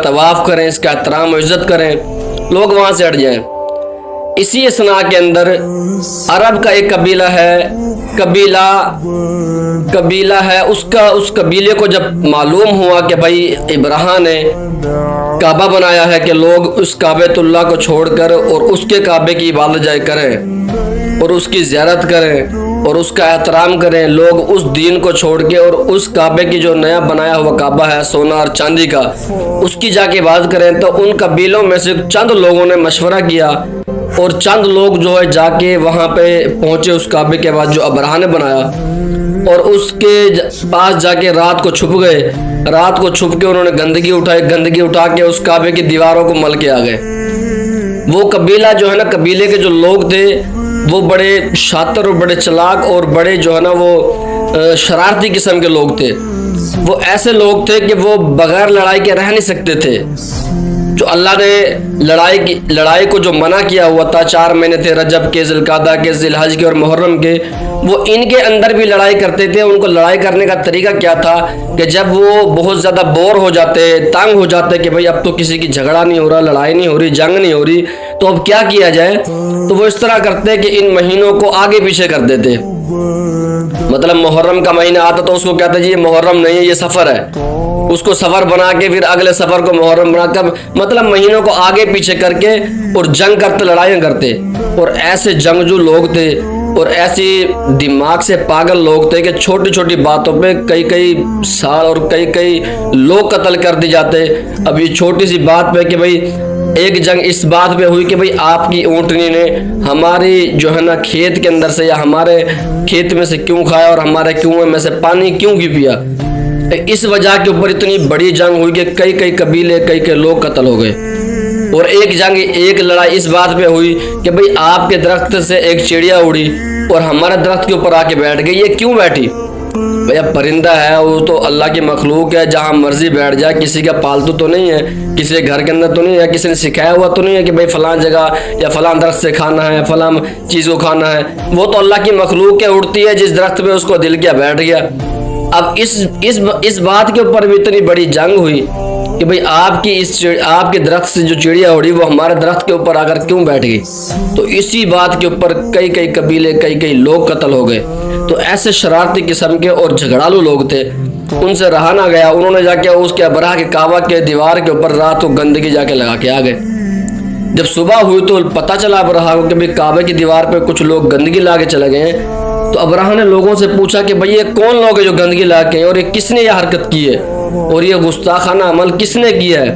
तवाफ़ करें, इसका एहतराम और इज़्ज़त करें, लोग वहाँ से हट जाएं। इसी असना के अंदर अरब का एक कबीला है, उस कबीले को जब मालूम हुआ कि भाई इब्राहिम ने काबा बनाया है कि लोग उस काबेतुल्लाह को छोड़कर और उसके काबे की इबादत जाए करें और उसकी ज़ियारत करें और उसका एहतराम करें, लोग उस दीन को छोड़ के और उस काबे की जो नया बनाया हुआ काबा है सोना और चांदी का, उसकी जाके इबादत करें। तो उन कबीलों में से चंद लोगों ने मशवरा किया और चंद लोग जो है जाके वहाँ पे पहुँचे उस काबे के बाद जो इब्राहिम ने बनाया, और उसके पास जाके रात को छुप गए। रात को छुप के उन्होंने गंदगी उठा के उस काबे की दीवारों को मल के आ गए। वो कबीला जो है ना, कबीले के जो लोग थे वो बड़े शातिर और बड़े चालाक और बड़े जो है ना वो शरारती किस्म के लोग थे। वो ऐसे लोग थे कि वो बगैर लड़ाई के रह नहीं सकते थे। जो अल्लाह ने लड़ाई को जो मना किया हुआ था, 4 महीने थे, रजब के, ज़िलक़ादा के, ज़िलहज के और मुहर्रम के, वो इनके अंदर भी लड़ाई करते थे। उनको लड़ाई करने का तरीका क्या था कि जब वो बहुत ज़्यादा बोर हो जाते, तंग हो जाते कि भाई अब तो किसी की झगड़ा नहीं हो रहा, लड़ाई नहीं हो रही, जंग नहीं हो रही, तो अब क्या किया जाए, तो वो इस तरह करते कि इन महीनों को आगे पीछे कर देते। मतलब मुहर्रम का महीना आता तो उसको कहते जी ये मुहर्रम नहीं है, ये सफ़र है, उसको सफ़र बना के फिर अगले सफ़र को मुहर्रम बनाकर, मतलब महीनों को आगे पीछे करके और जंग करते, लड़ाइयाँ करते। और ऐसे जंगजू लोग थे और ऐसी दिमाग से पागल लोग थे कि छोटी छोटी बातों पे कई साल और कई लोग कत्ल कर दिए जाते। अब ये छोटी सी बात पे कि भाई एक जंग इस बात पे हुई कि भाई आपकी ऊँटनी ने हमारी जो है ना खेत के अंदर से या हमारे खेत में से क्यों खाया और हमारे कुएं में से पानी क्यों पिया। इस वजह के ऊपर इतनी बड़ी जंग हुई कि कई कबीले, कई लोग कत्ल हो गए। और एक लड़ाई इस बात पे हुई कि भाई आपके दरख्त से एक चिड़िया उड़ी और हमारे दरख्त के ऊपर आके बैठ गई। ये क्यों बैठी? भैया परिंदा है, वो तो अल्लाह की मखलूक है, जहाँ मर्जी बैठ जाए, किसी का पालतू तो नहीं है, किसी के घर के अंदर तो नहीं है, किसी ने सिखाया हुआ तो नहीं है कि भाई फलां जगह या फलां दरख्त से खाना है, फलां चीज़ को खाना है। वो तो अल्लाह की मखलूक है, उड़ती है जिस दरख्त पे उसको दिल किया बैठ गया। अब इस बात के ऊपर भी इतनी बड़ी जंग हुई कि भाई आपके दरख्त से जो चिड़िया उड़ी वो हमारे दरख्त के ऊपर आकर क्यों बैठ गई। तो इसी बात के ऊपर कई कबीले, कई लोग कत्ल हो गए। तो ऐसे शरारती किस्म के और झगड़ालू लोग थे, उनसे रहा ना गया। उन्होंने जाके उसके अबराह के काबा के दीवार के ऊपर रात को गंदगी जाके लगा के आ गए। जब सुबह हुई तो पता चला अबराह को कि भाई काबे की दीवार पे कुछ लोग गंदगी ला के चले गए हैं। तो अबराह ने लोगों से पूछा कि भाई ये कौन लोग हैं जो गंदगी ला के, और ये किसने ये हरकत की है और ये गुस्ताखाना अमल किसने किया है।